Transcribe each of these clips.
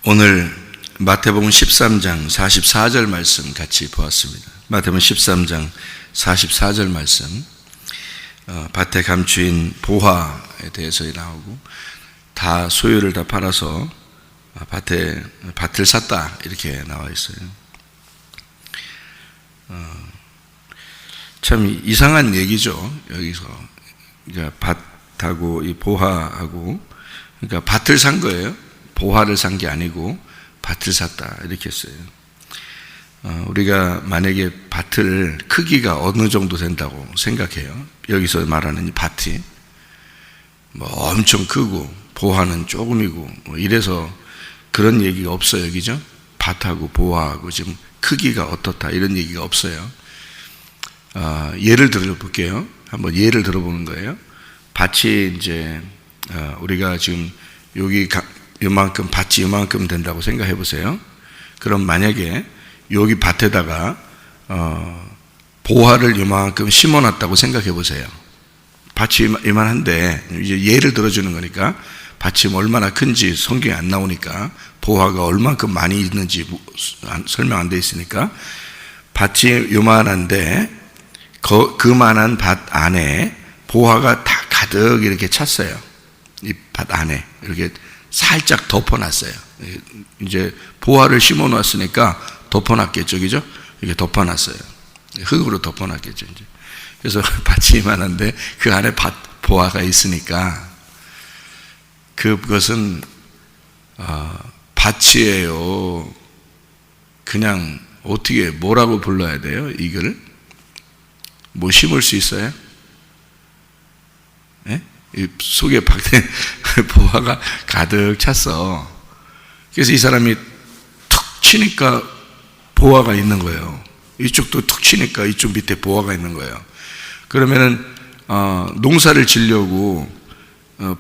오늘 마태복음 13장 44절 말씀 같이 보았습니다. 마태복음 13장 44절 말씀, 밭에 감추인 보화에 대해서 나오고, 다 소유를 다 팔아서 밭을 샀다 이렇게 나와 있어요. 참 이상한 얘기죠. 여기서 그러니까 밭하고 이 보화하고, 그러니까 밭을 산 거예요. 보화를 산 게 아니고 밭을 샀다 이렇게 했어요. 우리가 만약에 밭을 크기가 어느 정도 된다고 생각해요. 여기서 말하는 이 밭이 뭐 엄청 크고 보화는 조금이고 이래서 그런 얘기가 없어요. 그죠? 밭하고 보화하고 지금 크기가 어떻다 이런 얘기가 없어요. 예를 들어 볼게요. 한번 예를 들어보는 거예요. 밭이 이제 우리가 지금 여기 요만큼 밭이 요만큼 된다고 생각해 보세요. 그럼 만약에 여기 밭에다가 보화를 요만큼 심어놨다고 생각해 보세요. 밭이 이만한데, 이제 예를 들어주는 거니까 밭이 얼마나 큰지 성경에 안 나오니까 보화가 얼만큼 많이 있는지 설명 안 돼 있으니까, 밭이 요만한데 그만한 밭 안에 보화가 다 가득 이렇게 찼어요. 이 밭 안에 이렇게 살짝 덮어놨어요. 이제 보화를 심어 놨으니까 덮어놨겠죠, 그죠? 이렇게 덮어놨어요. 흙으로 덮어놨겠죠, 이제. 그래서 밭이 이만한데 그 안에 보화가 있으니까 그것은 밭이에요. 그냥 어떻게 뭐라고 불러야 돼요? 이걸 뭐 심을 수 있어요? 예? 이 속에 밭에 보화가 가득 찼어. 그래서 이 사람이 툭 치니까 보화가 있는 거예요. 이쪽도 툭 치니까 이쪽 밑에 보화가 있는 거예요. 그러면은 농사를 지려고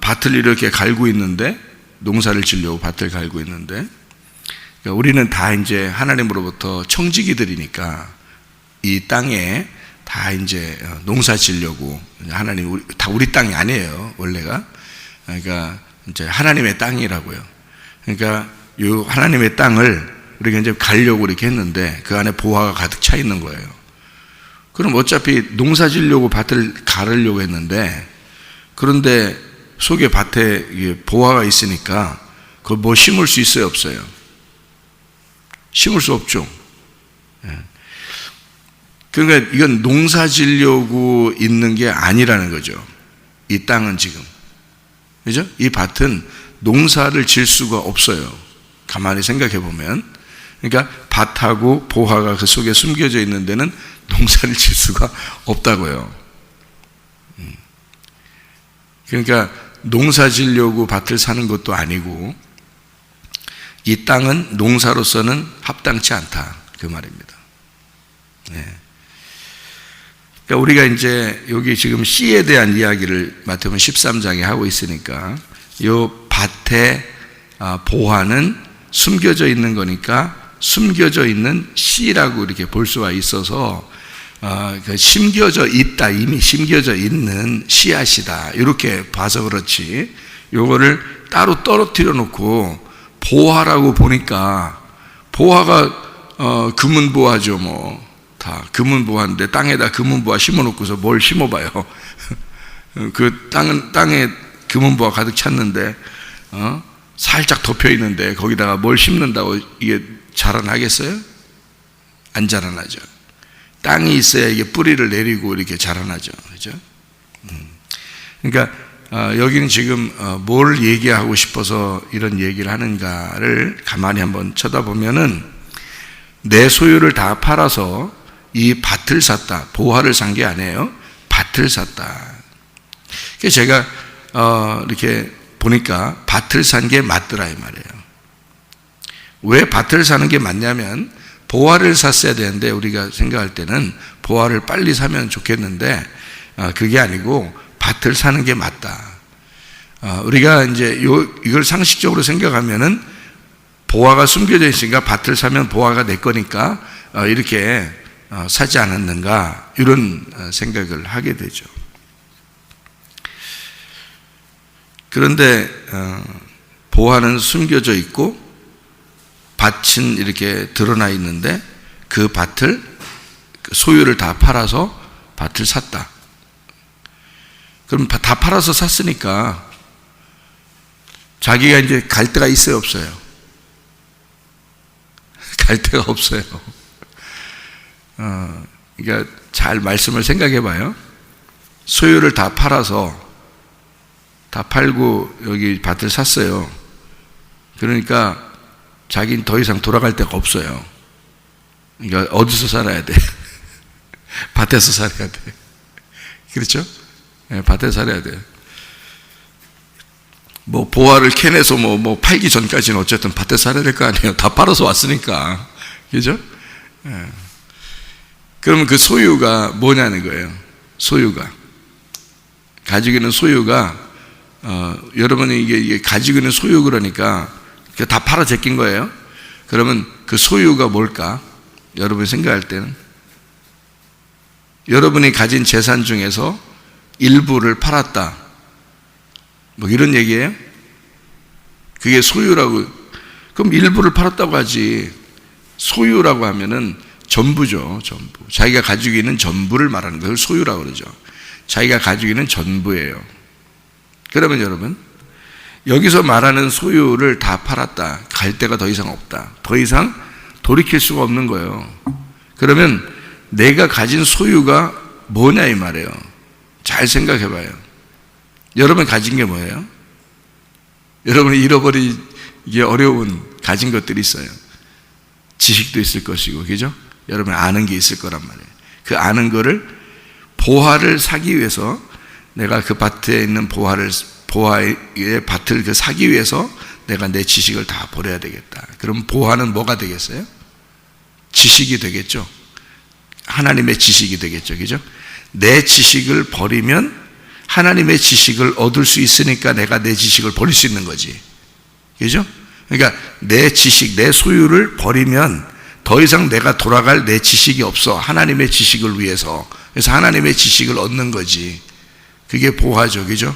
밭을 이렇게 갈고 있는데, 농사를 지려고 밭을 갈고 있는데, 그러니까 우리는 다 이제 하나님으로부터 청지기들이니까 이 땅에 다 이제 농사 지려고, 하나님 다 우리 땅이 아니에요, 원래가. 그러니까 이제 하나님의 땅이라고요. 그러니까 이 하나님의 땅을 우리가 이제 가려고 이렇게 했는데 그 안에 보화가 가득 차 있는 거예요. 그럼 어차피 농사 지려고 밭을 가르려고 했는데, 그런데 속에 밭에 보화가 있으니까 그걸 뭐 심을 수 있어요, 없어요? 심을 수 없죠. 그러니까 이건 농사 지려고 있는 게 아니라는 거죠. 이 땅은 지금. 그죠? 이 밭은 농사를 질 수가 없어요. 가만히 생각해 보면. 그러니까 밭하고 보화가 그 속에 숨겨져 있는 데는 농사를 질 수가 없다고요. 그러니까 농사 지려고 밭을 사는 것도 아니고 이 땅은 농사로서는 합당치 않다, 그 말입니다. 네. 그러니까 우리가 이제 여기 지금 씨에 대한 이야기를 마태복음 13장에 하고 있으니까 이 밭에 보화는 숨겨져 있는 거니까 숨겨져 있는 씨라고 이렇게 볼 수가 있어서 심겨져 있다, 이미 심겨져 있는 씨앗이다 이렇게 봐서 그렇지, 요거를 따로 떨어뜨려 놓고 보화라고 보니까 보화가 금은보화죠. 뭐 다 금은보화인데 땅에다 금은보화 심어놓고서 뭘 심어봐요. 그 땅에 금은보화 가득 찼는데 살짝 덮여 있는데 거기다가 뭘 심는다고 이게 자라나겠어요? 안 자라나죠. 땅이 있어야 이게 뿌리를 내리고 이렇게 자라나죠, 그죠? 그러니까 여기는 지금 뭘 얘기하고 싶어서 이런 얘기를 하는가를 가만히 한번 쳐다보면은, 내 소유를 다 팔아서 이 밭을 샀다. 보화를 산 게 아니에요. 밭을 샀다. 그래서 제가 이렇게 보니까 밭을 산 게 맞더라 이 말이에요. 왜 밭을 사는 게 맞냐면, 보화를 샀어야 되는데 우리가 생각할 때는 보화를 빨리 사면 좋겠는데 그게 아니고 밭을 사는 게 맞다. 우리가 이제 이걸 상식적으로 생각하면은 보화가 숨겨져 있으니까 밭을 사면 보화가 내 거니까 이렇게 사지 않았는가, 이런 생각을 하게 되죠. 그런데 보화는 숨겨져 있고 밭은 이렇게 드러나 있는데 그 밭을, 소유를 다 팔아서 밭을 샀다. 그럼 다 팔아서 샀으니까 자기가 이제 갈 데가 있어요, 없어요? 갈 데가 없어요. 그러니까 잘 말씀을 생각해 봐요. 소유를 다 팔아서, 다 팔고 여기 밭을 샀어요. 그러니까 자기는 더 이상 돌아갈 데가 없어요. 그러니까 어디서 살아야 돼? 밭에서 살아야 돼. 그렇죠? 네, 밭에서 살아야 돼. 뭐 보화를 캐내서 뭐 팔기 전까지는 어쨌든 밭에서 살아야 될 거 아니에요. 다 팔아서 왔으니까. 그죠? 네. 그러면 그 소유가 뭐냐는 거예요. 소유가. 가지고 있는 소유가, 여러분이 이게 가지고 있는 소유, 그러니까 다 팔아 제낀 거예요. 그러면 그 소유가 뭘까? 여러분이 생각할 때는 여러분이 가진 재산 중에서 일부를 팔았다, 뭐 이런 얘기예요? 그게 소유라고. 그럼 일부를 팔았다고 하지. 소유라고 하면은 전부죠, 전부. 자기가 가지고 있는 전부를 말하는 것을 소유라고 그러죠. 자기가 가지고 있는 전부예요. 그러면 여러분, 여기서 말하는 소유를 다 팔았다, 갈 데가 더 이상 없다, 더 이상 돌이킬 수가 없는 거예요. 그러면 내가 가진 소유가 뭐냐 이 말이에요. 잘 생각해 봐요. 여러분 가진 게 뭐예요? 여러분이 잃어버리기 어려운 가진 것들이 있어요. 지식도 있을 것이고, 그죠? 여러분 아는 게 있을 거란 말이에요. 그 아는 거를, 보화를 사기 위해서, 내가 그 밭에 있는 보화의 밭을 그 사기 위해서 내가 내 지식을 다 버려야 되겠다. 그럼 보화는 뭐가 되겠어요? 지식이 되겠죠. 하나님의 지식이 되겠죠. 그죠? 내 지식을 버리면 하나님의 지식을 얻을 수 있으니까 내가 내 지식을 버릴 수 있는 거지. 그죠? 그러니까 내 지식, 내 소유를 버리면 더 이상 내가 돌아갈 내 지식이 없어. 하나님의 지식을 위해서. 그래서 하나님의 지식을 얻는 거지. 그게 보화죠. 그죠?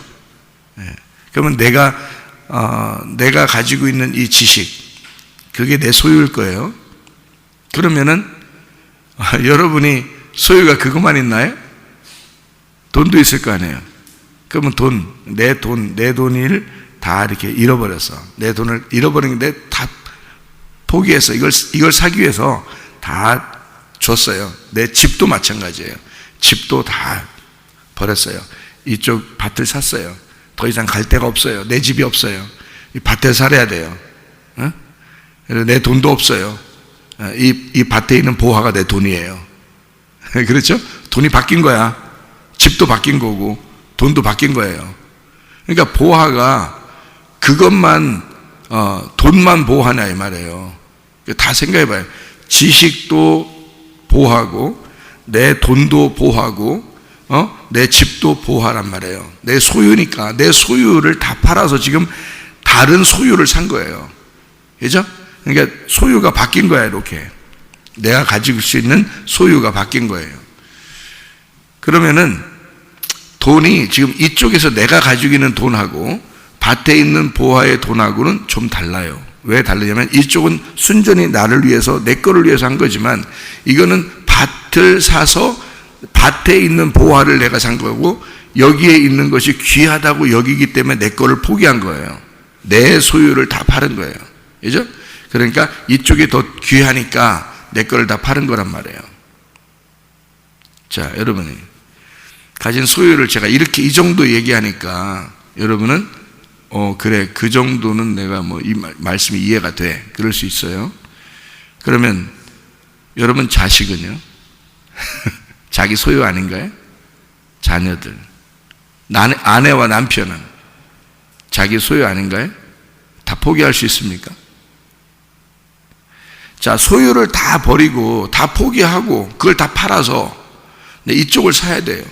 네. 그러면 내가 가지고 있는 이 지식, 그게 내 소유일 거예요. 그러면은 여러분이 소유가 그것만 있나요? 돈도 있을 거 아니에요. 그러면 내 돈을 다 이렇게 잃어버렸어. 내 돈을 잃어버리는데 다 포기해서 이걸 사기 위해서 다 줬어요. 내 집도 마찬가지예요. 집도 다 버렸어요. 이쪽 밭을 샀어요. 더 이상 갈 데가 없어요. 내 집이 없어요. 이 밭에 살아야 돼요. 어? 내 돈도 없어요. 이 밭에 있는 보화가 내 돈이에요. 그렇죠? 돈이 바뀐 거야. 집도 바뀐 거고 돈도 바뀐 거예요. 그러니까 보화가 그것만, 돈만 보화냐 이 말이에요. 다 생각해 봐요. 지식도 보화고 내 돈도 보화고 내 집도 보화란 말이에요. 내 소유니까 내 소유를 다 팔아서 지금 다른 소유를 산 거예요. 그죠? 그러니까 소유가 바뀐 거야. 이렇게 내가 가지고 수 있는 소유가 바뀐 거예요. 그러면은 돈이 지금 이쪽에서 내가 가지고 있는 돈하고 밭에 있는 보화의 돈하고는 좀 달라요. 왜 다르냐면 이쪽은 순전히 나를 위해서, 내 거를 위해서 한 거지만 이거는 밭을 사서 밭에 있는 보화를 내가 산 거고 여기에 있는 것이 귀하다고 여기기 때문에 내 거를 포기한 거예요. 내 소유를 다 파는 거예요. 그죠? 그러니까 이쪽이 더 귀하니까 내 거를 다 파는 거란 말이에요. 자, 여러분이 가진 소유를 제가 이렇게 이 정도 얘기하니까 여러분은 그래, 그 정도는 내가 이 말씀이 이해가 돼. 그럴 수 있어요. 그러면 여러분 자식은요? 자기 소유 아닌가요? 자녀들, 아내와 남편은 자기 소유 아닌가요? 다 포기할 수 있습니까? 자, 소유를 다 버리고 다 포기하고 그걸 다 팔아서 이쪽을 사야 돼요.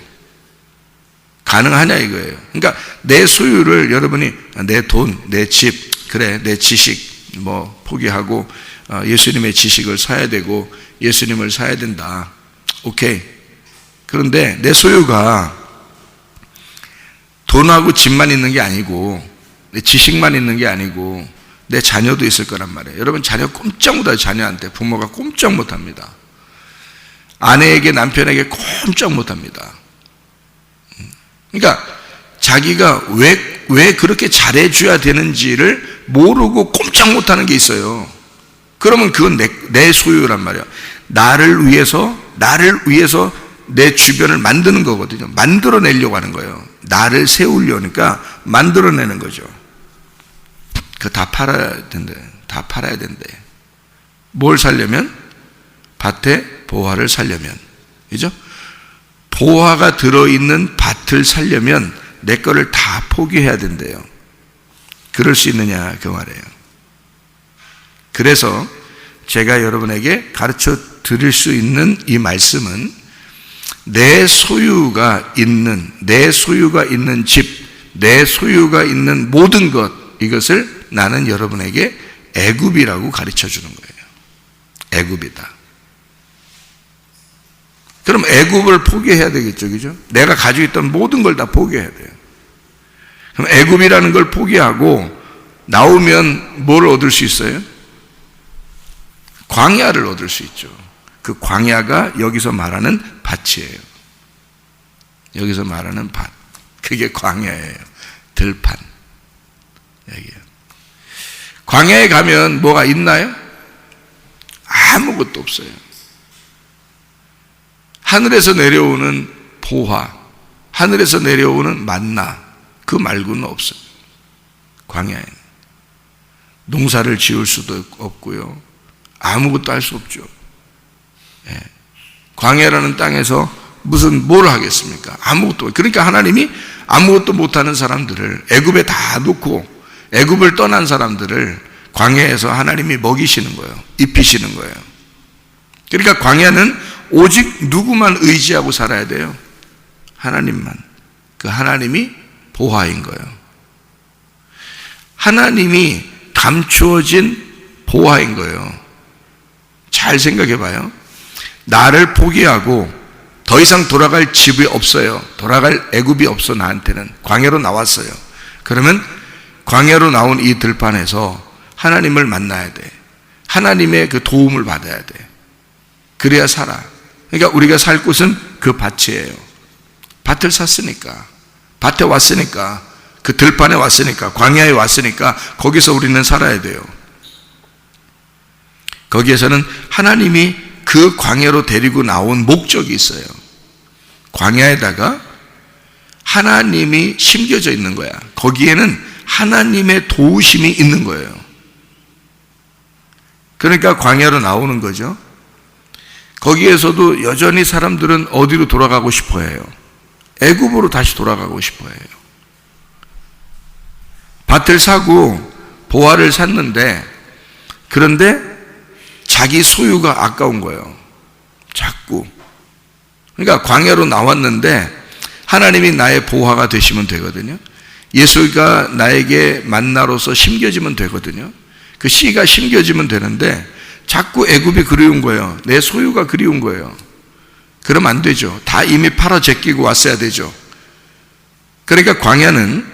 가능하냐 이거예요. 그러니까 내 소유를 여러분이 내 돈, 내 집, 그래, 내 지식 포기하고 예수님의 지식을 사야 되고 예수님을 사야 된다. 오케이. 그런데 내 소유가 돈하고 집만 있는 게 아니고 내 지식만 있는 게 아니고 내 자녀도 있을 거란 말이에요. 여러분, 자녀 꼼짝 못해요. 자녀한테 부모가 꼼짝 못합니다. 아내에게, 남편에게 꼼짝 못합니다. 그러니까 자기가 왜 그렇게 잘해줘야 되는지를 모르고 꼼짝 못하는 게 있어요. 그러면 그건 내 소유란 말이에요. 나를 위해서 내 주변을 만드는 거거든요. 만들어내려고 하는 거예요. 나를 세우려니까 만들어내는 거죠. 그거 다 팔아야 된대. 다 팔아야 된대. 뭘 살려면? 밭에 보화를 살려면. 그죠? 보화가 들어있는 밭을 살려면 내 거를 다 포기해야 된대요. 그럴 수 있느냐 그 말이에요. 그래서 제가 여러분에게 가르쳐 드릴 수 있는 이 말씀은 내 소유가 있는 집, 내 소유가 있는 모든 것, 이것을 나는 여러분에게 애굽이라고 가르쳐 주는 거예요. 애굽이다. 그럼 애굽을 포기해야 되겠죠, 그죠? 내가 가지고 있던 모든 걸 다 포기해야 돼요. 그럼 애굽이라는 걸 포기하고 나오면 뭘 얻을 수 있어요? 광야를 얻을 수 있죠. 그 광야가 여기서 말하는 밭이에요. 여기서 말하는 밭. 그게 광야예요. 들판. 여기요. 광야에 가면 뭐가 있나요? 아무것도 없어요. 하늘에서 내려오는 보화, 하늘에서 내려오는 만나, 그 말고는 없어요. 광야에는. 농사를 지을 수도 없고요. 아무것도 할 수 없죠. 예. 광야라는 땅에서 뭘 하겠습니까? 아무것도. 그러니까 하나님이 아무것도 못하는 사람들을 애굽에 다 놓고 애굽을 떠난 사람들을 광야에서 하나님이 먹이시는 거예요. 입히시는 거예요. 그러니까 광야는 오직 누구만 의지하고 살아야 돼요? 하나님만. 그 하나님이 보화인 거예요. 하나님이 감추어진 보화인 거예요. 잘 생각해 봐요. 나를 포기하고 더 이상 돌아갈 집이 없어요. 돌아갈 애굽이 없어. 나한테는 광야로 나왔어요. 그러면 광야로 나온 이 들판에서 하나님을 만나야 돼. 하나님의 그 도움을 받아야 돼. 그래야 살아. 그러니까 우리가 살 곳은 그 밭이에요. 밭을 샀으니까, 밭에 왔으니까, 그 들판에 왔으니까, 광야에 왔으니까 거기서 우리는 살아야 돼요. 거기에서는 하나님이 그 광야로 데리고 나온 목적이 있어요. 광야에다가 하나님이 심겨져 있는 거야. 거기에는 하나님의 도우심이 있는 거예요. 그러니까 광야로 나오는 거죠. 거기에서도 여전히 사람들은 어디로 돌아가고 싶어 해요? 애굽으로 다시 돌아가고 싶어 해요. 밭을 사고 보화를 샀는데, 그런데 자기 소유가 아까운 거예요. 자꾸. 그러니까 광야로 나왔는데 하나님이 나의 보화가 되시면 되거든요. 예수가 나에게 만나로서 심겨지면 되거든요. 그 씨가 심겨지면 되는데 자꾸 애굽이 그리운 거예요. 내 소유가 그리운 거예요. 그러면 안 되죠. 다 이미 팔아 제끼고 왔어야 되죠. 그러니까 광야는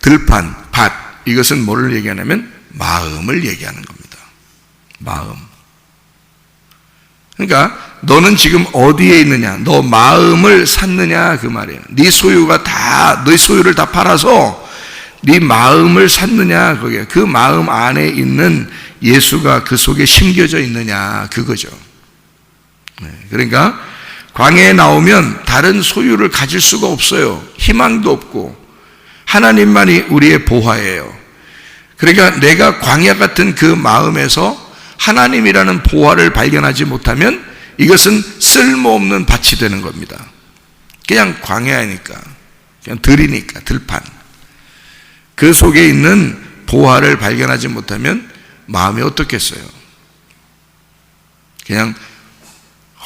들판, 밭, 이것은 뭐를 얘기하냐면 마음을 얘기하는 겁니다. 마음. 그러니까 너는 지금 어디에 있느냐? 너 마음을 샀느냐? 그 말이에요. 네 소유가 다, 네 소유를 다 팔아서 네 마음을 샀느냐? 그게 그 마음 안에 있는 예수가 그 속에 심겨져 있느냐? 그거죠. 그러니까 광야에 나오면 다른 소유를 가질 수가 없어요. 희망도 없고 하나님만이 우리의 보화예요. 그러니까 내가 광야 같은 그 마음에서 하나님이라는 보화를 발견하지 못하면 이것은 쓸모없는 밭이 되는 겁니다. 그냥 광야니까, 그냥 들이니까, 들판. 그 속에 있는 보화를 발견하지 못하면 마음이 어떻겠어요? 그냥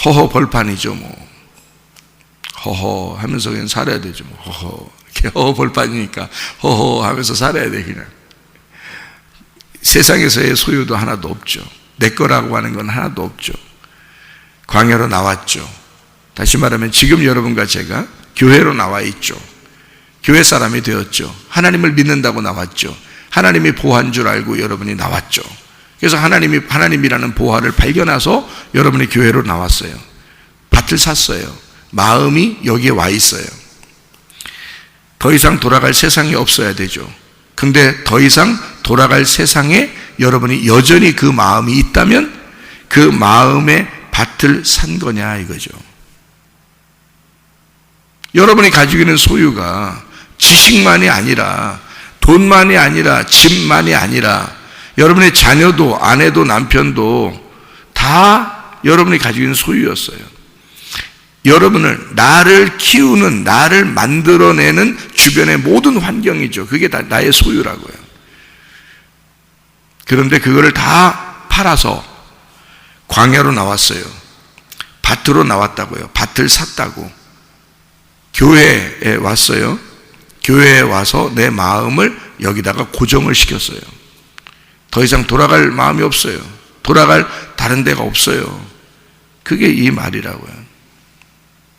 허허 벌판이죠, 뭐. 허허 하면서 그냥 살아야 되죠, 뭐. 허허. 이렇게 허허 벌판이니까 허허 하면서 살아야 돼, 그냥. 세상에서의 소유도 하나도 없죠. 내 거라고 하는 건 하나도 없죠. 광야로 나왔죠. 다시 말하면 지금 여러분과 제가 교회로 나와 있죠. 교회 사람이 되었죠. 하나님을 믿는다고 나왔죠. 하나님이 보호한 줄 알고 여러분이 나왔죠. 그래서 하나님이라는 보호를 발견해서 여러분이 교회로 나왔어요. 밭을 샀어요. 마음이 여기에 와 있어요. 더 이상 돌아갈 세상이 없어야 되죠. 근데 더 이상 돌아갈 세상에 여러분이 여전히 그 마음이 있다면 그 마음의 밭을 산 거냐 이거죠. 여러분이 가지고 있는 소유가 지식만이 아니라 돈만이 아니라 집만이 아니라 여러분의 자녀도 아내도 남편도 다 여러분이 가지고 있는 소유였어요. 여러분을 나를 키우는 나를 만들어내는 주변의 모든 환경이죠. 그게 다 나의 소유라고요. 그런데 그거를 다 팔아서 광야로 나왔어요. 밭으로 나왔다고요. 밭을 샀다고. 교회에 왔어요. 교회에 와서 내 마음을 여기다가 고정을 시켰어요. 더 이상 돌아갈 마음이 없어요. 돌아갈 다른 데가 없어요. 그게 이 말이라고요.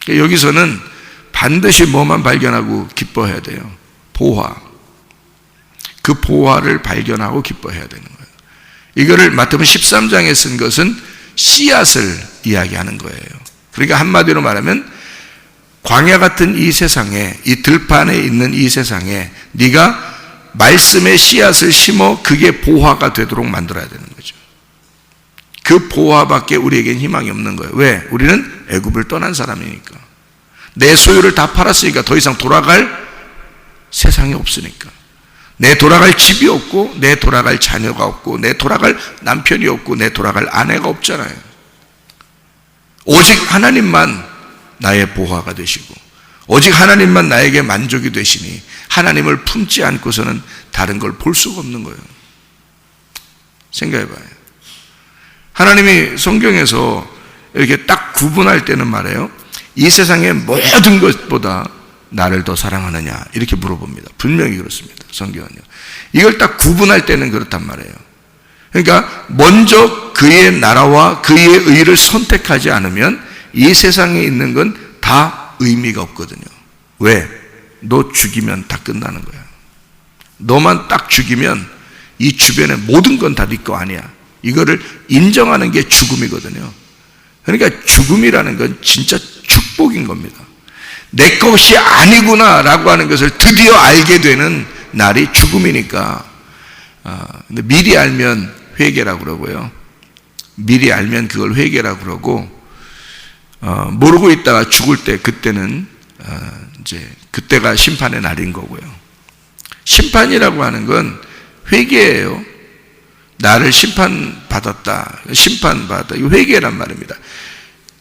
여기서는 반드시 뭐만 발견하고 기뻐해야 돼요? 보화. 그 보화를 발견하고 기뻐해야 되는 거예요. 이거를 마태복음 13장에 쓴 것은 씨앗을 이야기하는 거예요. 그러니까 한마디로 말하면 광야 같은 이 세상에, 이 들판에 있는 이 세상에 네가 말씀의 씨앗을 심어 그게 보화가 되도록 만들어야 되는 거죠. 그 보화밖에 우리에겐 희망이 없는 거예요. 왜? 우리는 애굽을 떠난 사람이니까. 내 소유를 다 팔았으니까 더 이상 돌아갈 세상이 없으니까. 내 돌아갈 집이 없고 내 돌아갈 자녀가 없고 내 돌아갈 남편이 없고 내 돌아갈 아내가 없잖아요. 오직 하나님만 나의 보화가 되시고 오직 하나님만 나에게 만족이 되시니 하나님을 품지 않고서는 다른 걸 볼 수가 없는 거예요. 생각해봐요. 하나님이 성경에서 이렇게 딱 구분할 때는 말이에요. 이 세상의 모든 것보다 나를 더 사랑하느냐 이렇게 물어봅니다. 분명히 그렇습니다. 성경은요. 이걸 딱 구분할 때는 그렇단 말이에요. 그러니까 먼저 그의 나라와 그의 의를 선택하지 않으면 이 세상에 있는 건 다 의미가 없거든요. 왜? 너 죽이면 다 끝나는 거야. 너만 딱 죽이면 이 주변의 모든 건 다 네 거 아니야. 이거를 인정하는 게 죽음이거든요. 그러니까 죽음이라는 건 진짜 축복인 겁니다. 내 것이 아니구나 라고 하는 것을 드디어 알게 되는 날이 죽음이니까. 근데 미리 알면 회개라고 그러고요. 미리 알면 그걸 회개라고 그러고, 모르고 있다가 죽을 때 그때는 이제 그때가 심판의 날인 거고요. 심판이라고 하는 건 회개예요. 나를 심판받았다. 이거 회개란 말입니다.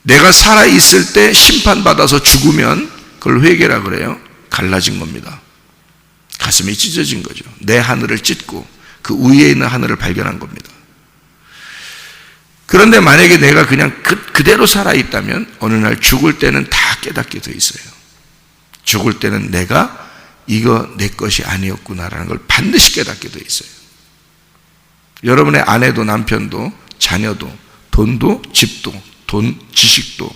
내가 살아있을 때 심판받아서 죽으면 그걸 회개라 그래요. 갈라진 겁니다. 가슴이 찢어진 거죠. 내 하늘을 찢고 그 위에 있는 하늘을 발견한 겁니다. 그런데 만약에 내가 그냥 그대로 살아있다면 어느 날 죽을 때는 다 깨닫게 돼 있어요. 죽을 때는 내가 이거 내 것이 아니었구나라는 걸 반드시 깨닫게 돼 있어요. 여러분의 아내도 남편도 자녀도 돈도 집도 돈 지식도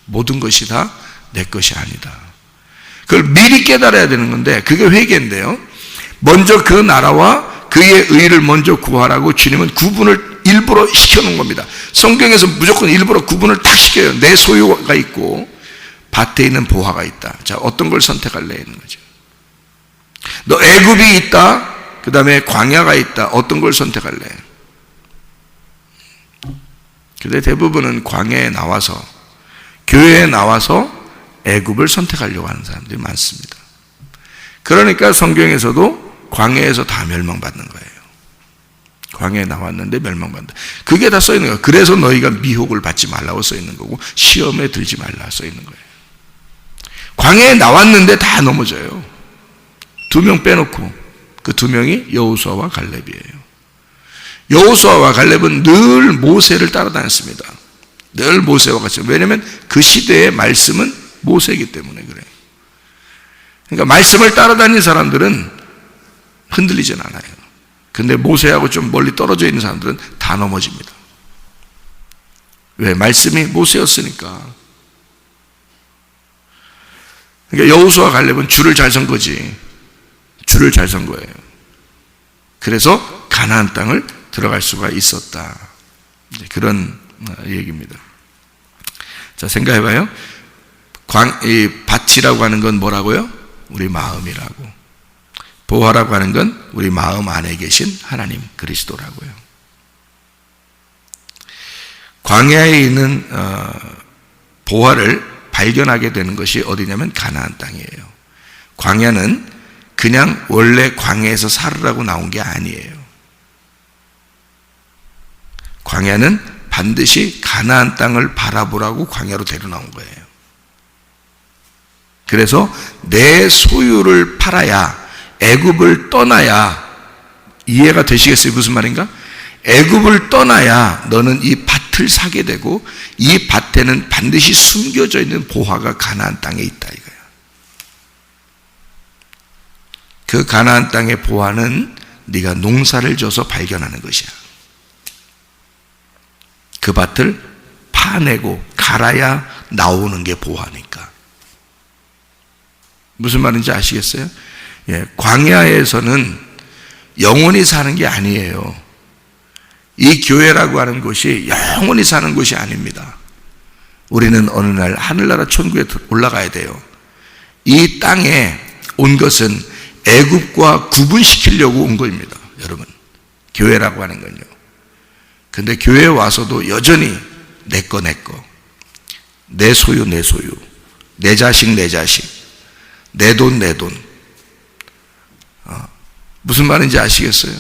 모든 것이 다 내 것이 아니다. 그걸 미리 깨달아야 되는 건데 그게 회개인데요. 먼저 그 나라와 그의 의를 먼저 구하라고 주님은 구분을 일부러 시켜놓은 겁니다. 성경에서 무조건 일부러 구분을 딱 시켜요. 내 소유가 있고 밭에 있는 보화가 있다. 자, 어떤 걸 선택할래 있는 거죠. 너 애굽이 있다. 그 다음에 광야가 있다. 어떤 걸 선택할래? 근데 대부분은 광야에 나와서 교회에 나와서 애굽을 선택하려고 하는 사람들이 많습니다. 그러니까 성경에서도 광야에서 다 멸망받는 거예요. 광야에 나왔는데 멸망받는다. 그게 다 써 있는 거예요. 그래서 너희가 미혹을 받지 말라고 써 있는 거고 시험에 들지 말라 써 있는 거예요. 광야에 나왔는데 다 넘어져요. 2명 빼놓고 그 2명이 여호수아와 갈렙이에요. 여호수아와 갈렙은 늘 모세를 따라다녔습니다. 늘 모세와 같이. 왜냐하면 그 시대의 말씀은 모세이기 때문에 그래요. 그러니까 말씀을 따라다니는 사람들은 흔들리진 않아요. 근데 모세하고 좀 멀리 떨어져 있는 사람들은 다 넘어집니다. 왜? 말씀이 모세였으니까. 그러니까 여호수아 갈렙은 줄을 잘 선 거지. 줄을 잘 선 거예요. 그래서 가나안 땅을 들어갈 수가 있었다. 그런 얘기입니다. 자, 생각해봐요. 이 밭이라고 하는 건 뭐라고요? 우리 마음이라고. 보화라고 하는 건 우리 마음 안에 계신 하나님 그리스도라고요. 광야에 있는 보화를 발견하게 되는 것이 어디냐면 가나안 땅이에요. 광야는 그냥 원래 광야에서 살으라고 나온 게 아니에요. 광야는 반드시 가나안 땅을 바라보라고 광야로 데려나온 거예요. 그래서 내 소유를 팔아야, 애굽을 떠나야, 이해가 되시겠어요? 무슨 말인가? 애굽을 떠나야 너는 이 밭을 사게 되고, 이 밭에는 반드시 숨겨져 있는 보화가 가나안 땅에 있다 이거야. 그 가나안 땅의 보화는 네가 농사를 져서 발견하는 것이야. 그 밭을 파내고 갈아야 나오는 게 보화니까. 무슨 말인지 아시겠어요? 예, 광야에서는 영원히 사는 게 아니에요. 이 교회라고 하는 곳이 영원히 사는 곳이 아닙니다. 우리는 어느 날 하늘나라 천국에 올라가야 돼요. 이 땅에 온 것은 애굽과 구분시키려고 온 겁니다. 여러분, 교회라고 하는 건요. 근데 교회에 와서도 여전히 내 거, 내 소유, 내 자식, 내 돈, 무슨 말인지 아시겠어요?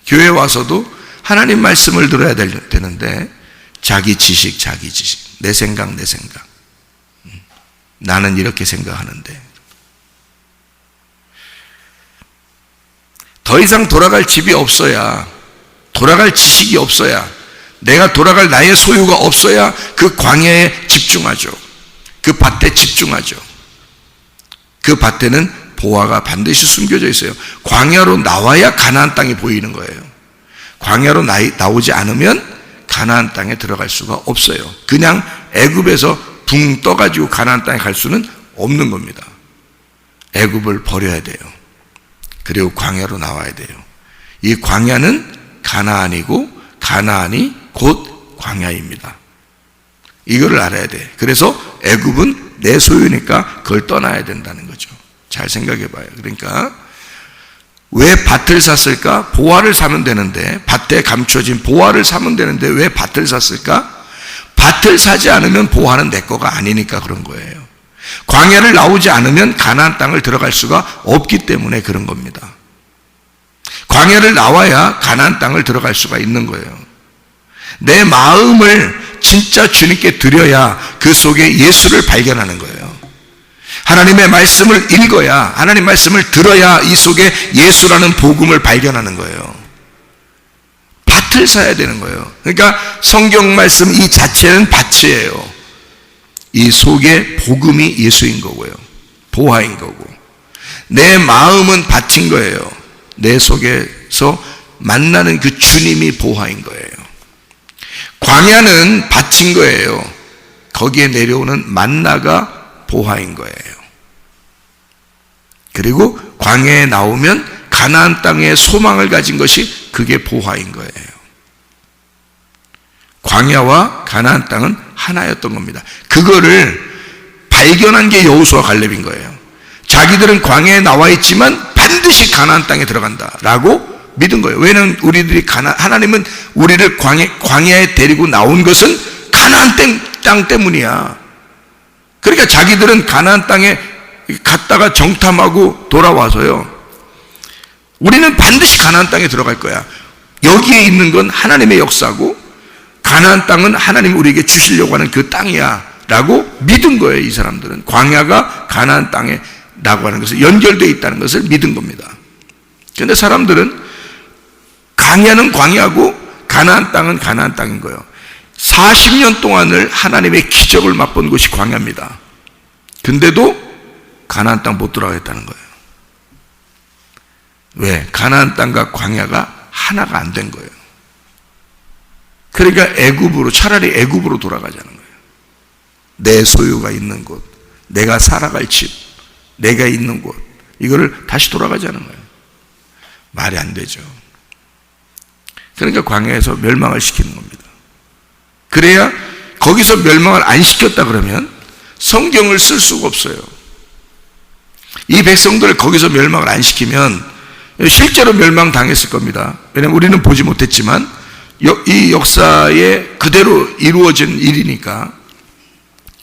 교회에 와서도 하나님 말씀을 들어야 되는데 자기 지식, 내 생각, 나는 이렇게 생각하는데, 더 이상 돌아갈 집이 없어야, 돌아갈 지식이 없어야, 내가 돌아갈 나의 소유가 없어야 그 광야에 집중하죠. 그 밭에 집중하죠. 그 밭에는 보화가 반드시 숨겨져 있어요. 광야로 나와야 가나안 땅이 보이는 거예요. 광야로 나오지 않으면 가나안 땅에 들어갈 수가 없어요. 그냥 애굽에서 붕 떠가지고 가나안 땅에 갈 수는 없는 겁니다. 애굽을 버려야 돼요. 그리고 광야로 나와야 돼요. 이 광야는 가나안이고 가나안이 곧 광야입니다. 이거를 알아야 돼. 그래서 애굽은 내 소유니까 그걸 떠나야 된다는 거죠. 잘 생각해 봐요. 그러니까 왜 밭을 샀을까? 보화를 사면 되는데, 밭에 감춰진 보화를 사면 되는데 왜 밭을 샀을까? 밭을 사지 않으면 보화는 내 거가 아니니까 그런 거예요. 광야를 나오지 않으면 가나안 땅을 들어갈 수가 없기 때문에 그런 겁니다. 광야를 나와야 가나안 땅을 들어갈 수가 있는 거예요. 내 마음을 진짜 주님께 드려야 그 속에 예수를 발견하는 거예요. 하나님의 말씀을 읽어야, 하나님 말씀을 들어야 이 속에 예수라는 복음을 발견하는 거예요. 밭을 사야 되는 거예요. 그러니까 성경 말씀 이 자체는 밭이에요. 이 속에 복음이 예수인 거고요. 보화인 거고. 내 마음은 밭인 거예요. 내 속에서 만나는 그 주님이 보화인 거예요. 광야는 밭인 거예요. 거기에 내려오는 만나가 보화인 거예요. 그리고 광야에 나오면 가나안 땅에 소망을 가진 것이 그게 보화인 거예요. 광야와 가나안 땅은 하나였던 겁니다. 그거를 발견한 게 여호수아 갈렙인 거예요. 자기들은 광야에 나와 있지만 반드시 가나안 땅에 들어간다라고 믿은 거예요. 왜냐하면 하나님은 우리를 광야에 데리고 나온 것은 가나안 땅 때문이야. 그러니까 자기들은 가나안 땅에 갔다가 정탐하고 돌아와서요, 우리는 반드시 가나안 땅에 들어갈 거야. 여기에 있는 건 하나님의 역사고 가나안 땅은 하나님이 우리에게 주시려고 하는 그 땅이야 라고 믿은 거예요. 이 사람들은 광야가 가나안 땅에 라고 하는 것을 연결되어 있다는 것을 믿은 겁니다. 그런데 사람들은 광야는 광야고 가나안 땅은 가나안 땅인 거예요. 40년 동안을 하나님의 기적을 맛본 곳이 광야입니다. 근데도 가나안 땅 못 들어가겠다는 거예요. 왜? 가나안 땅과 광야가 하나가 안 된 거예요. 그러니까 차라리 애굽으로 돌아가자는 거예요. 내 소유가 있는 곳, 내가 살아갈 집, 내가 있는 곳, 이거를 다시 돌아가자는 거예요. 말이 안 되죠. 그러니까 광야에서 멸망을 시키는 겁니다. 그래야 거기서 멸망을 안 시켰다 그러면 성경을 쓸 수가 없어요. 이 백성들을 거기서 멸망을 안 시키면 실제로 멸망당했을 겁니다. 왜냐하면 우리는 보지 못했지만 이 역사에 그대로 이루어진 일이니까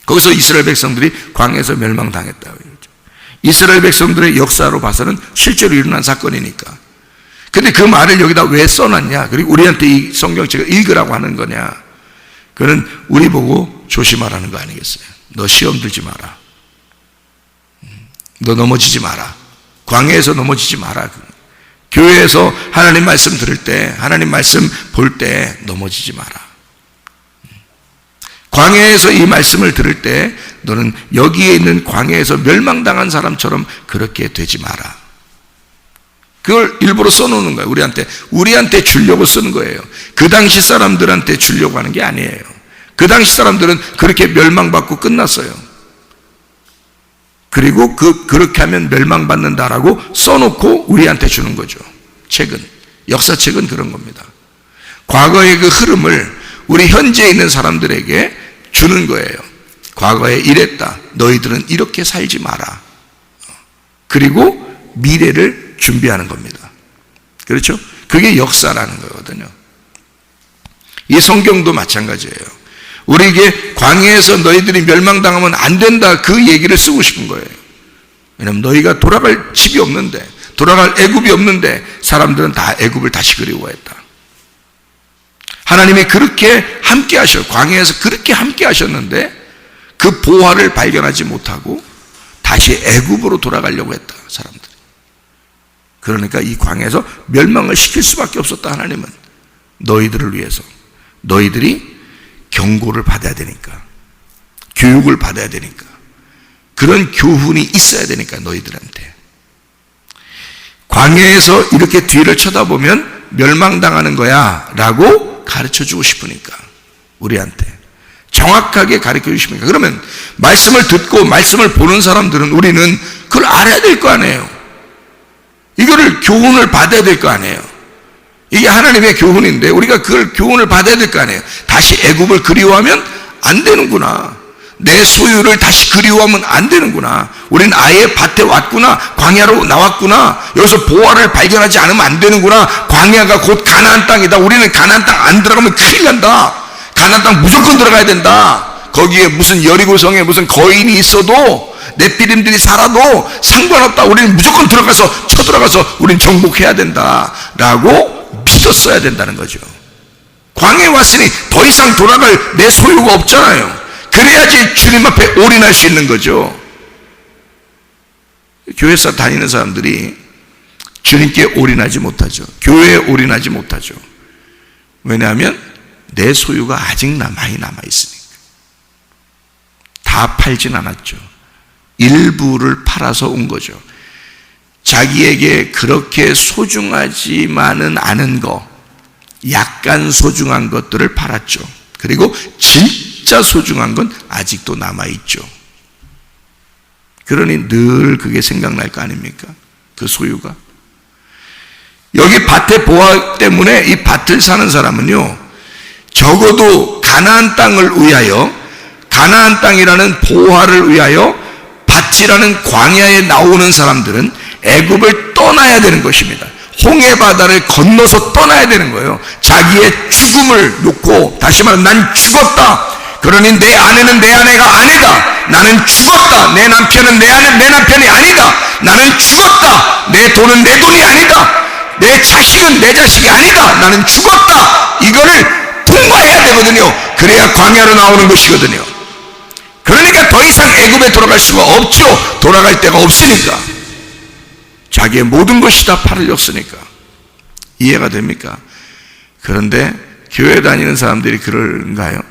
거기서 이스라엘 백성들이 광야에서 멸망당했다고 그러죠. 이스라엘 백성들의 역사로 봐서는 실제로 일어난 사건이니까. 근데 그 말을 여기다 왜 써놨냐? 그리고 우리한테 이 성경책을 읽으라고 하는 거냐? 그는 우리 보고 조심하라는 거 아니겠어요? 너 시험 들지 마라. 너 넘어지지 마라. 광야에서 넘어지지 마라. 교회에서 하나님 말씀 들을 때, 하나님 말씀 볼 때 넘어지지 마라. 광야에서 이 말씀을 들을 때 너는 여기에 있는 광야에서 멸망당한 사람처럼 그렇게 되지 마라. 그걸 일부러 써놓는 거예요. 우리한테 주려고 쓰는 거예요. 그 당시 사람들한테 주려고 하는 게 아니에요. 그 당시 사람들은 그렇게 멸망받고 끝났어요. 그리고 그렇게 하면 멸망받는다라고 써놓고 우리한테 주는 거죠. 책은, 역사책은 그런 겁니다. 과거의 그 흐름을 우리 현재에 있는 사람들에게 주는 거예요. 과거에 이랬다. 너희들은 이렇게 살지 마라. 그리고 미래를 준비하는 겁니다. 그렇죠? 그게 역사라는 거거든요. 이 성경도 마찬가지예요. 우리에게 광야에서 너희들이 멸망당하면 안 된다, 그 얘기를 쓰고 싶은 거예요. 왜냐하면 너희가 돌아갈 집이 없는데, 돌아갈 애굽이 없는데 사람들은 다 애굽을 다시 그리워했다. 하나님이 그렇게 함께 광야에서 그렇게 함께 하셨는데 그 보화를 발견하지 못하고 다시 애굽으로 돌아가려고 했다, 사람들이. 그러니까 이 광야에서 멸망을 시킬 수밖에 없었다, 하나님은. 너희들을 위해서. 너희들이 경고를 받아야 되니까, 교육을 받아야 되니까, 그런 교훈이 있어야 되니까, 너희들한테. 광야에서 이렇게 뒤를 쳐다보면 멸망당하는 거야 라고 가르쳐주고 싶으니까, 우리한테 정확하게 가르쳐주고 싶으니까. 그러면 말씀을 듣고 말씀을 보는 사람들은 우리는 그걸 알아야 될 거 아니에요. 이거를 교훈을 받아야 될 거 아니에요. 이게 하나님의 교훈인데 우리가 그걸 교훈을 받아야 될 거 아니에요. 다시 애굽을 그리워하면 안 되는구나. 내 소유를 다시 그리워하면 안 되는구나. 우린 아예 밭에 왔구나. 광야로 나왔구나. 여기서 보화를 발견하지 않으면 안 되는구나. 광야가 곧 가나안 땅이다. 우리는 가나안 땅 안 들어가면 큰일 난다. 가나안 땅 무조건 들어가야 된다. 거기에 무슨 여리고성에 무슨 거인이 있어도 넷비림들이 살아도 상관없다. 우리는 무조건 쳐들어가서 우리는 정복해야 된다 라고 믿었어야 된다는 거죠. 광야에 왔으니 더 이상 돌아갈 내 소유가 없잖아요. 그래야지 주님 앞에 올인할 수 있는 거죠. 교회 다니는 사람들이 주님께 올인하지 못하죠. 교회에 올인하지 못하죠. 왜냐하면 내 소유가 아직 많이 남아있으니까. 다 팔진 않았죠. 일부를 팔아서 온 거죠. 자기에게 그렇게 소중하지만은 않은 거, 약간 소중한 것들을 팔았죠. 그리고 진짜 소중한 건 아직도 남아있죠. 그러니 늘 그게 생각날 거 아닙니까? 그 소유가. 여기 밭의 보화 때문에 이 밭을 사는 사람은요, 적어도 가나안 땅을 위하여, 가나안 땅이라는 보화를 위하여 밭이라는 광야에 나오는 사람들은 애굽을 떠나야 되는 것입니다. 홍해 바다를 건너서 떠나야 되는 거예요. 자기의 죽음을 놓고, 다시 말하면 난 죽었다. 그러니 내 아내는 내 아내가 아니다. 나는 죽었다. 내 남편은 내 남편이 아니다. 나는 죽었다. 내 돈은 내 돈이 아니다. 내 자식은 내 자식이 아니다. 나는 죽었다. 이거를 통과해야 되거든요. 그래야 광야로 나오는 것이거든요. 그러니까 더 이상 애굽에 돌아갈 수가 없죠. 돌아갈 데가 없으니까. 자기의 모든 것이 다 팔렸으니까. 이해가 됩니까? 그런데 교회 다니는 사람들이 그런가요?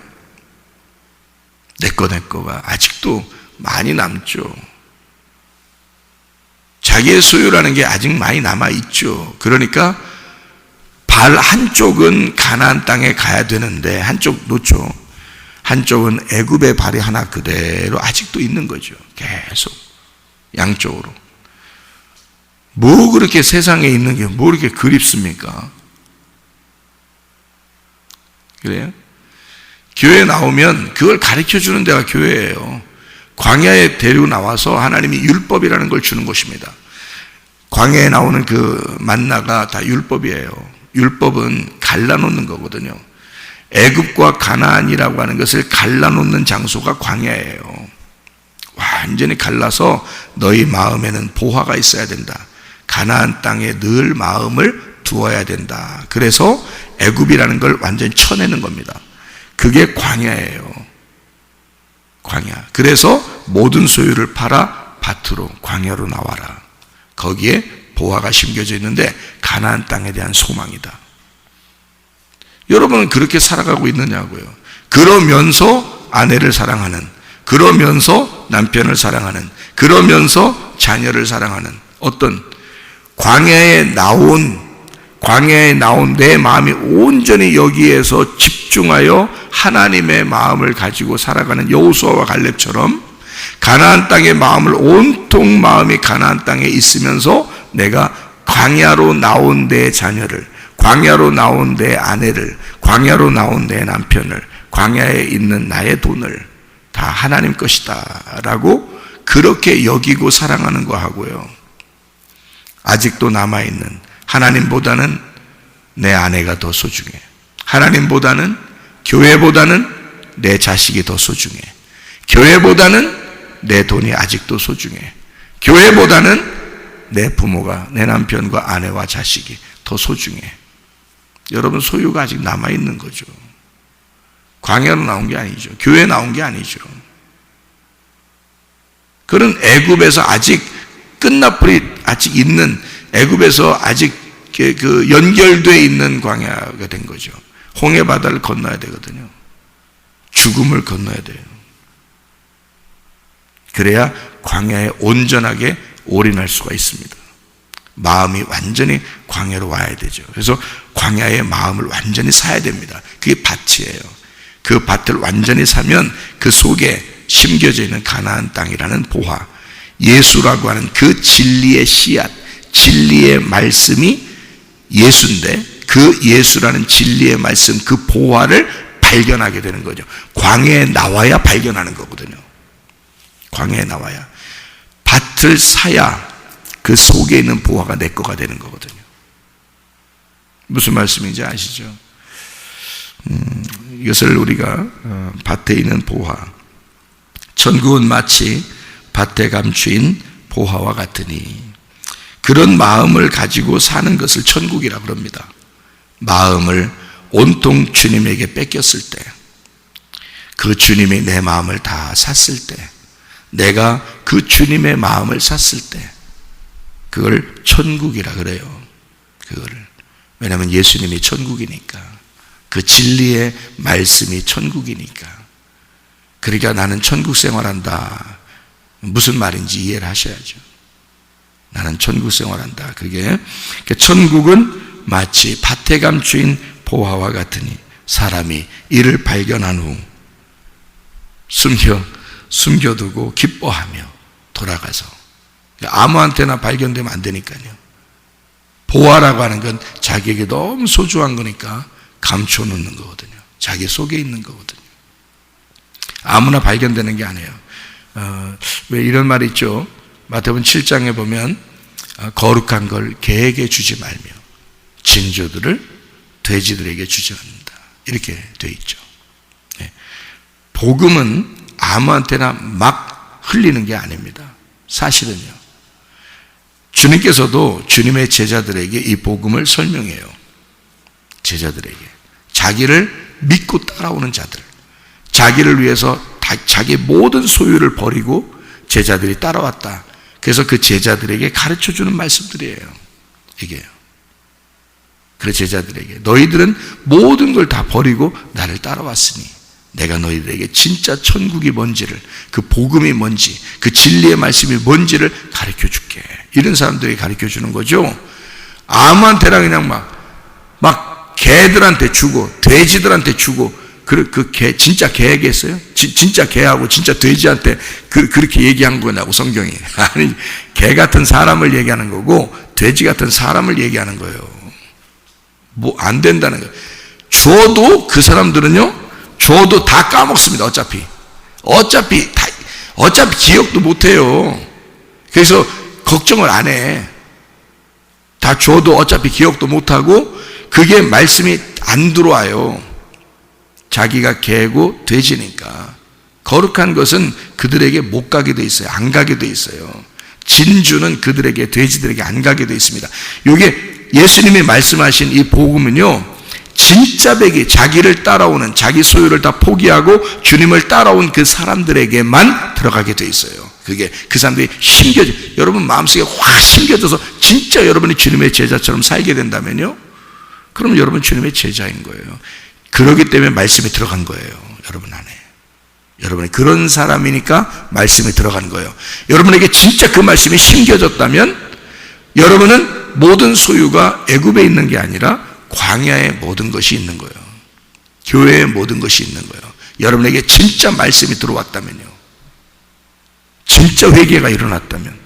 내 거가 아직도 많이 남죠. 자기의 소유라는 게 아직 많이 남아있죠. 그러니까 발 한쪽은 가나안 땅에 가야 되는데 한쪽 놓죠. 한쪽은 애굽의 발이 하나 그대로 아직도 있는 거죠. 계속 양쪽으로. 뭐 그렇게 세상에 있는 게 뭐 그렇게 그립습니까? 그래요? 교회 나오면 그걸 가르쳐 주는 데가 교회예요. 광야에 데리고 나와서 하나님이 율법이라는 걸 주는 것입니다. 광야에 나오는 그 만나가 다 율법이에요. 율법은 갈라놓는 거거든요. 애굽과 가나안이라고 하는 것을 갈라놓는 장소가 광야예요. 완전히 갈라서 너희 마음에는 보화가 있어야 된다. 가나안 땅에 늘 마음을 두어야 된다. 그래서 애굽이라는 걸 완전히 쳐내는 겁니다. 그게 광야예요. 광야. 그래서 모든 소유를 팔아 밭으로 광야로 나와라. 거기에 보화가 심겨져 있는데 가나안 땅에 대한 소망이다. 여러분은 그렇게 살아가고 있느냐고요. 그러면서 아내를 사랑하는, 그러면서 남편을 사랑하는, 그러면서 자녀를 사랑하는 어떤 광야에 나온 내 마음이 온전히 여기에서 집중하여 하나님의 마음을 가지고 살아가는 여호수아와 갈렙처럼 가나안 땅의 마음을 온통 마음이 가나안 땅에 있으면서 내가 광야로 나온 내 자녀를, 광야로 나온 내 아내를, 광야로 나온 내 남편을, 광야에 있는 나의 돈을 다 하나님 것이다 라고 그렇게 여기고 사랑하는 거 하고요. 아직도 남아있는 하나님보다는 내 아내가 더 소중해. 하나님보다는, 교회보다는 내 자식이 더 소중해. 교회보다는 내 돈이 아직도 소중해. 교회보다는 내 부모가, 내 남편과 아내와 자식이 더 소중해. 여러분, 소유가 아직 남아있는 거죠. 광야로 나온 게 아니죠. 교회에 나온 게 아니죠. 그런 애굽에서 아직 끝나버리 아직 있는, 애굽에서 아직 그 연결되어 있는 광야가 된 거죠. 홍해 바다를 건너야 되거든요. 죽음을 건너야 돼요. 그래야 광야에 온전하게 올인할 수가 있습니다. 마음이 완전히 광야로 와야 되죠. 그래서 광야에 마음을 완전히 사야 됩니다. 그게 밭이에요. 그 밭을 완전히 사면 그 속에 심겨져 있는 가나안 땅이라는 보화, 예수라고 하는 그 진리의 씨앗, 진리의 말씀이 예수인데 그 예수라는 진리의 말씀, 그 보화를 발견하게 되는 거죠. 광야에 나와야 발견하는 거거든요. 광야에 나와야. 밭을 사야 그 속에 있는 보화가 내 거가 되는 거거든요. 무슨 말씀인지 아시죠? 이것을 우리가 밭에 있는 보화, 천국은 마치 밭에 감추인 보화와 같으니, 그런 마음을 가지고 사는 것을 천국이라 그럽니다. 마음을 온통 주님에게 뺏겼을 때, 그 주님이 내 마음을 다 샀을 때, 내가 그 주님의 마음을 샀을 때, 그걸 천국이라 그래요. 그거를. 왜냐하면 예수님이 천국이니까. 그 진리의 말씀이 천국이니까. 그러니까 나는 천국 생활한다. 무슨 말인지 이해를 하셔야죠. 나는 천국 생활한다. 그게 천국은 마치 밭에 감추인 보화와 같으니 사람이 이를 발견한 후 숨겨두고 기뻐하며 돌아가서, 아무한테나 발견되면 안 되니까요. 보화라고 하는 건 자기에게 너무 소중한 거니까 감춰놓는 거거든요. 자기 속에 있는 거거든요. 아무나 발견되는 게 아니에요. 왜 이런 말이 있죠? 마태복음 7장에 보면 거룩한 걸 개에게 주지 말며 진저들을 돼지들에게 주지 않는다. 이렇게 돼 있죠. 복음은 아무한테나 막 흘리는 게 아닙니다. 사실은요. 주님께서도 주님의 제자들에게 이 복음을 설명해요. 제자들에게. 자기를 믿고 따라오는 자들, 자기를 위해서 자기 모든 소유를 버리고 제자들이 따라왔다. 그래서 그 제자들에게 가르쳐주는 말씀들이에요. 이게요. 그래서 제자들에게 너희들은 모든 걸 다 버리고 나를 따라왔으니 내가 너희들에게 진짜 천국이 뭔지를, 그 복음이 뭔지, 그 진리의 말씀이 뭔지를 가르쳐 줄게. 이런 사람들이 가르쳐 주는 거죠. 아무한테나 그냥 막 개들한테 주고 돼지들한테 주고, 그 개, 진짜 개에게 했어요? 진짜 개하고 진짜 돼지한테 그렇게 얘기한 거냐고 성경이. 아니, 개 같은 사람을 얘기하는 거고 돼지 같은 사람을 얘기하는 거예요. 뭐 안 된다는 거예요. 줘도 그 사람들은요, 줘도 다 까먹습니다. 어차피 기억도 못해요. 그래서 걱정을 안 해. 다 줘도 어차피 기억도 못하고 그게 말씀이 안 들어와요. 자기가 개고 돼지니까. 거룩한 것은 그들에게 못 가게 돼 있어요. 안 가게 돼 있어요. 진주는 그들에게, 돼지들에게 안 가게 돼 있습니다. 이게 예수님이 말씀하신 이 복음은요, 진짜 백이, 자기를 따라오는, 자기 소유를 다 포기하고 주님을 따라온 그 사람들에게만 들어가게 돼 있어요. 그게 그 사람들이 여러분 마음속에 확 심겨져서 진짜 여러분이 주님의 제자처럼 살게 된다면요, 그러면 여러분 주님의 제자인 거예요. 그러기 때문에 말씀이 들어간 거예요. 여러분 안에. 여러분이 그런 사람이니까 말씀이 들어간 거예요. 여러분에게 진짜 그 말씀이 심겨졌다면 여러분은 모든 소유가 애굽에 있는 게 아니라 광야에 모든 것이 있는 거예요. 교회에 모든 것이 있는 거예요. 여러분에게 진짜 말씀이 들어왔다면요, 진짜 회개가 일어났다면,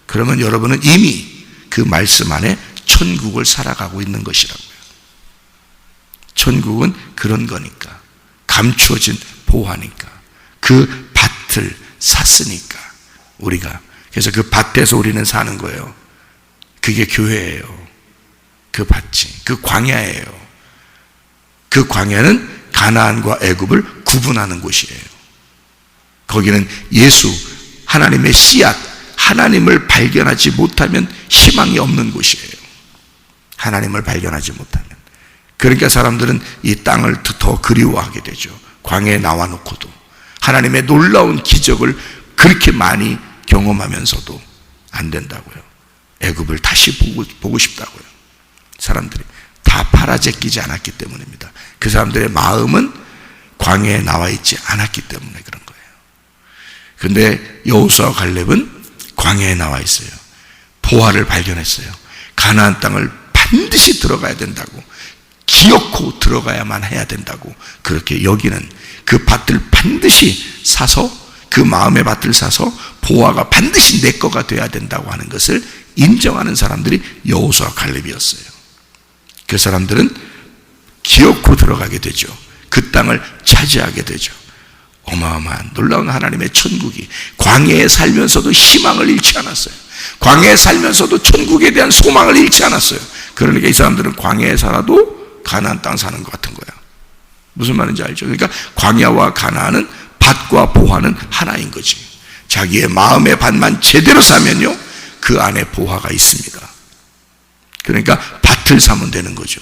그러면 여러분은 이미 그 말씀 안에 천국을 살아가고 있는 것이라고요. 천국은 그런 거니까. 감추어진 보화니까. 그 밭을 샀으니까 우리가. 그래서 그 밭에서 우리는 사는 거예요. 그게 교회예요. 그 밭이, 그 광야예요. 그 광야는 가나안과 애굽을 구분하는 곳이에요. 거기는 예수, 하나님의 씨앗, 하나님을 발견하지 못하면 희망이 없는 곳이에요. 하나님을 발견하지 못하면. 그러니까 사람들은 이 땅을 더 그리워하게 되죠. 광야에 나와 놓고도 하나님의 놀라운 기적을 그렇게 많이 경험하면서도 안 된다고요. 애굽을 다시 보고 싶다고요. 사람들이 다 팔아제끼지 않았기 때문입니다. 그 사람들의 마음은 광야에 나와 있지 않았기 때문에 그런 거예요. 그런데 여호수아와 갈렙은 광야에 나와 있어요. 보화를 발견했어요. 가나안 땅을 반드시 들어가야 된다고, 기어코 들어가야만 해야 된다고 그렇게 여기는, 그 밭을 반드시 사서, 그 마음의 밭을 사서 보화가 반드시 내 거가 돼야 된다고 하는 것을 인정하는 사람들이 여호수아와 갈렙이었어요. 그 사람들은 기어코 들어가게 되죠. 그 땅을 차지하게 되죠. 어마어마한 놀라운 하나님의 천국이, 광야에 살면서도 희망을 잃지 않았어요. 광야에 살면서도 천국에 대한 소망을 잃지 않았어요. 그러니까 이 사람들은 광야에 살아도 가나안 땅 사는 것 같은 거야. 무슨 말인지 알죠? 그러니까 광야와 가나안은, 밭과 보화는 하나인 거지. 자기의 마음의 밭만 제대로 사면요, 그 안에 보화가 있습니다. 그러니까 밭을 사면 되는 거죠.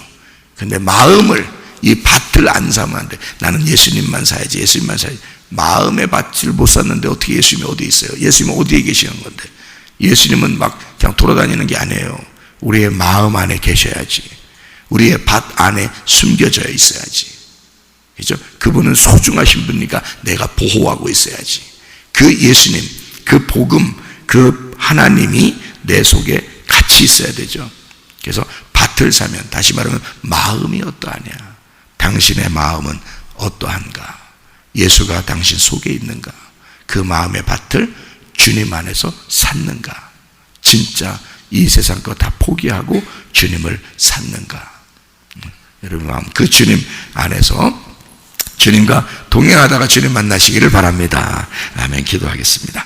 근데 마음을, 이 밭을 안 사면 안 돼. 나는 예수님만 사야지, 예수님만 사야지. 마음의 밭을 못 샀는데 어떻게 예수님이 어디 있어요? 예수님은 어디에 계시는 건데? 예수님은 막 그냥 돌아다니는 게 아니에요. 우리의 마음 안에 계셔야지. 우리의 밭 안에 숨겨져 있어야지. 그죠? 그분은 소중하신 분이니까 내가 보호하고 있어야지. 그 예수님, 그 복음, 그 하나님이 내 속에 같이 있어야 되죠. 그래서 밭을 사면, 다시 말하면 마음이 어떠하냐? 당신의 마음은 어떠한가? 예수가 당신 속에 있는가? 그 마음의 밭을 주님 안에서 샀는가? 진짜 이 세상 거 다 포기하고 주님을 샀는가? 여러분 마음, 그 주님 안에서 주님과 동행하다가 주님 만나시기를 바랍니다. 아멘. 기도하겠습니다.